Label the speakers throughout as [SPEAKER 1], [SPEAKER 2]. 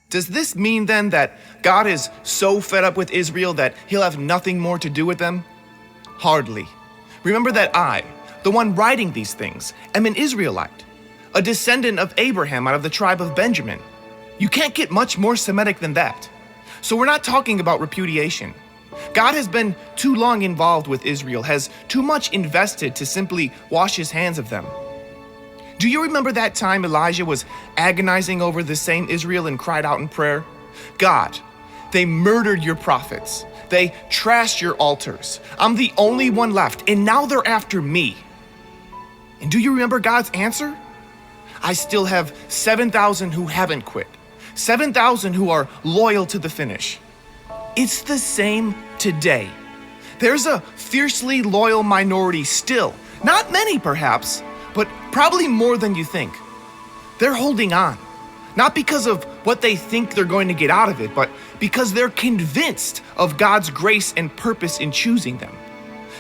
[SPEAKER 1] Does this mean then that God is so fed up with Israel that he'll have nothing more to do with them? Hardly. Remember that I, the one writing these things, am an Israelite, a descendant of Abraham out of the tribe of Benjamin. You can't get much more Semitic than that. So we're not talking about repudiation. God has been too long involved with Israel, has too much invested to simply wash his hands of them. Do you remember that time Elijah was agonizing over the same Israel and cried out in prayer? God, they murdered your prophets. They trashed your altars. I'm the only one left, and now they're after me. And do you remember God's answer? I still have 7,000 who haven't quit, 7,000 who are loyal to the finish. It's the same today. There's a fiercely loyal minority still, not many perhaps, but probably more than you think. They're holding on, not because of what they think they're going to get out of it, but because they're convinced of God's grace and purpose in choosing them.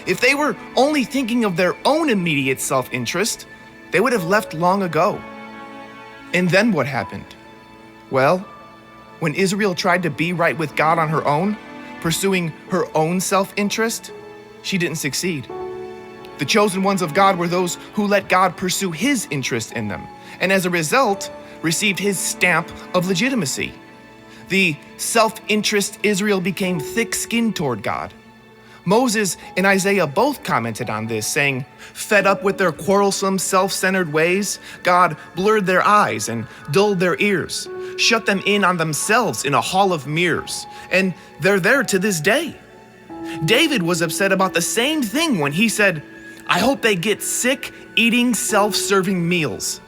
[SPEAKER 1] If they were only thinking of their own immediate self-interest, they would have left long ago. And then what happened? Well, when Israel tried to be right with God on her own, pursuing her own self-interest, she didn't succeed. The chosen ones of God were those who let God pursue his interest in them, and as a result, received his stamp of legitimacy. The self-interest Israel became thick-skinned toward God. Moses and Isaiah both commented on this, saying, fed up with their quarrelsome, self-centered ways, God blurred their eyes and dulled their ears, shut them in on themselves in a hall of mirrors, and they're there to this day. David was upset about the same thing when he said, I hope they get sick eating self-serving meals,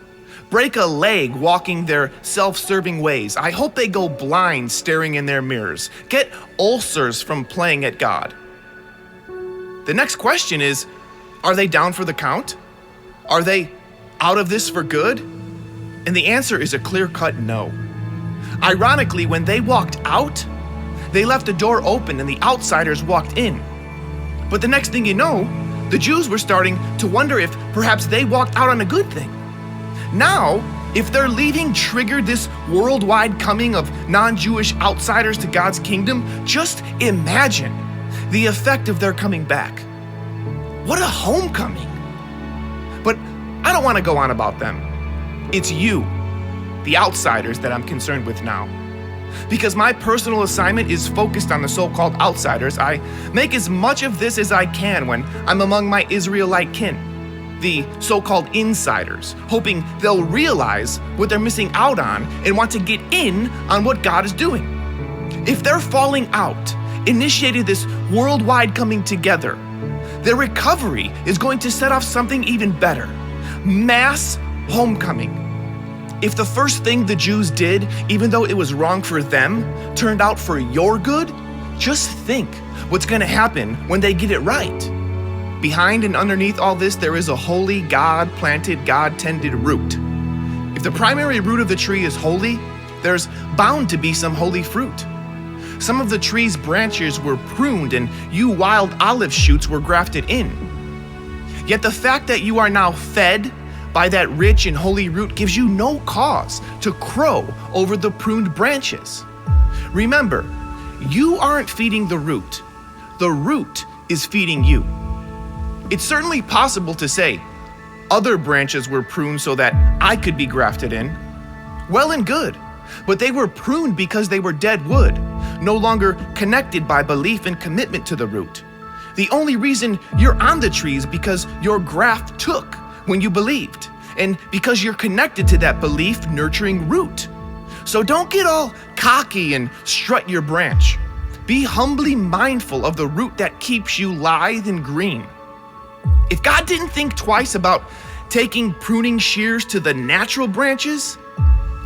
[SPEAKER 1] break a leg walking their self-serving ways. I hope they go blind staring in their mirrors, get ulcers from playing at God. The next question is, are they down for the count? Are they out of this for good? And the answer is a clear-cut no. Ironically, when they walked out, they left the door open and the outsiders walked in. But the next thing you know, the Jews were starting to wonder if perhaps they walked out on a good thing. Now, if their leaving triggered this worldwide coming of non-Jewish outsiders to God's kingdom, just imagine the effect of their coming back. What a homecoming! But I don't want to go on about them. It's you, the outsiders, that I'm concerned with now. Because my personal assignment is focused on the so-called outsiders, I make as much of this as I can when I'm among my Israelite kin, the so-called insiders, hoping they'll realize what they're missing out on and want to get in on what God is doing. If they're falling out, initiated this worldwide coming together, their recovery is going to set off something even better: mass homecoming. If the first thing the Jews did, even though it was wrong for them, turned out for your good, just think what's going to happen when they get it right. Behind and underneath all this, there is a holy, God-planted, God-tended root. If the primary root of the tree is holy, there's bound to be some holy fruit. Some of the tree's branches were pruned and you wild olive shoots were grafted in. Yet the fact that you are now fed by that rich and holy root gives you no cause to crow over the pruned branches. Remember, you aren't feeding the root is feeding you. It's certainly possible to say, other branches were pruned so that I could be grafted in. Well and good, but they were pruned because they were dead wood, no longer connected by belief and commitment to the root. The only reason you're on the tree is because your graft took when you believed, and because you're connected to that belief nurturing root. So don't get all cocky and strut your branch. Be humbly mindful of the root that keeps you lithe and green. If God didn't think twice about taking pruning shears to the natural branches,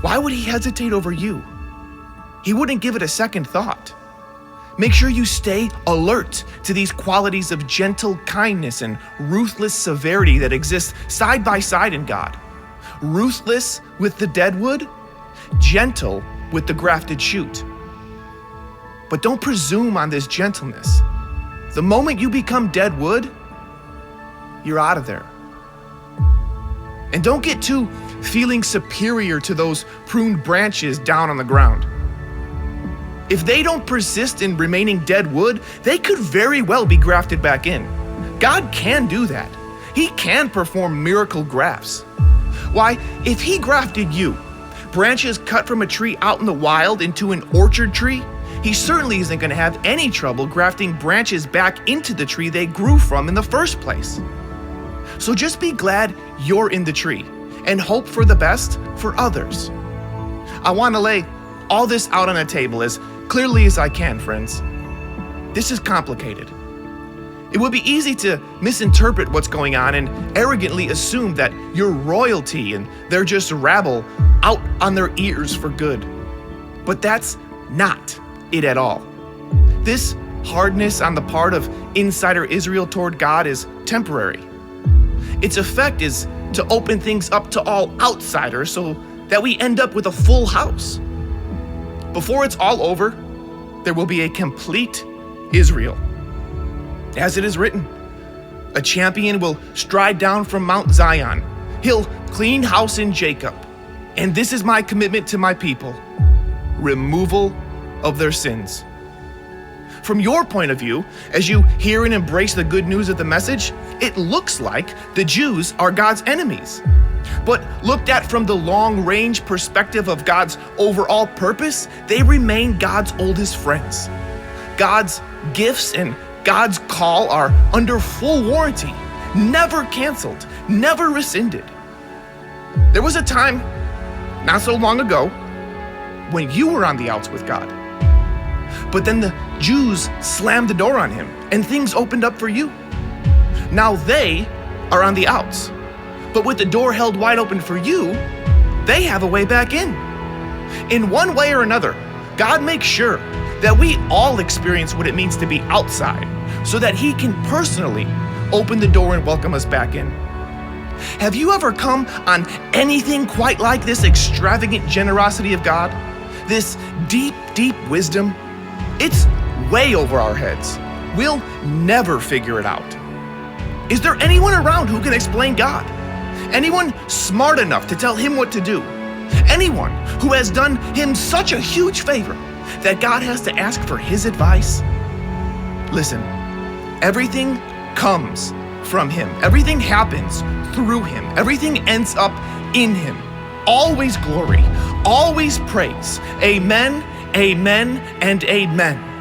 [SPEAKER 1] why would he hesitate over you? He wouldn't give it a second thought. Make sure you stay alert to these qualities of gentle kindness and ruthless severity that exist side by side in God. Ruthless with the dead wood, gentle with the grafted shoot. But don't presume on this gentleness. The moment you become dead wood, you're out of there. And don't get too feeling superior to those pruned branches down on the ground. If they don't persist in remaining dead wood, they could very well be grafted back in. God can do that. He can perform miracle grafts. Why, if he grafted you, branches cut from a tree out in the wild into an orchard tree, he certainly isn't going to have any trouble grafting branches back into the tree they grew from in the first place. So just be glad you're in the tree and hope for the best for others. I want to lay all this out on a table as clearly as I can, friends. This is complicated. It would be easy to misinterpret what's going on and arrogantly assume that you're royalty and they're just rabble out on their ears for good. But that's not it at all. This hardness on the part of insider Israel toward God is temporary. Its effect is to open things up to all outsiders so that we end up with a full house. Before it's all over, there will be a complete Israel. As it is written, a champion will stride down from Mount Zion. He'll clean house in Jacob. And this is my commitment to my people: removal of their sins. From your point of view, as you hear and embrace the good news of the message, it looks like the Jews are God's enemies. But looked at from the long-range perspective of God's overall purpose, they remain God's oldest friends. God's gifts and God's call are under full warranty, never canceled, never rescinded. There was a time, not so long ago, when you were on the outs with God. But then the Jews slammed the door on him and things opened up for you. Now they are on the outs. But with the door held wide open for you, they have a way back in. In one way or another, God makes sure that we all experience what it means to be outside, so that he can personally open the door and welcome us back in. Have you ever come on anything quite like this extravagant generosity of God? This deep, deep wisdom? It's way over our heads. We'll never figure it out. Is there anyone around who can explain God? Anyone smart enough to tell him what to do? Anyone who has done him such a huge favor that God has to ask for his advice? Listen, everything comes from him. Everything happens through him. Everything ends up in him. Always glory, always praise. Amen, amen, and amen.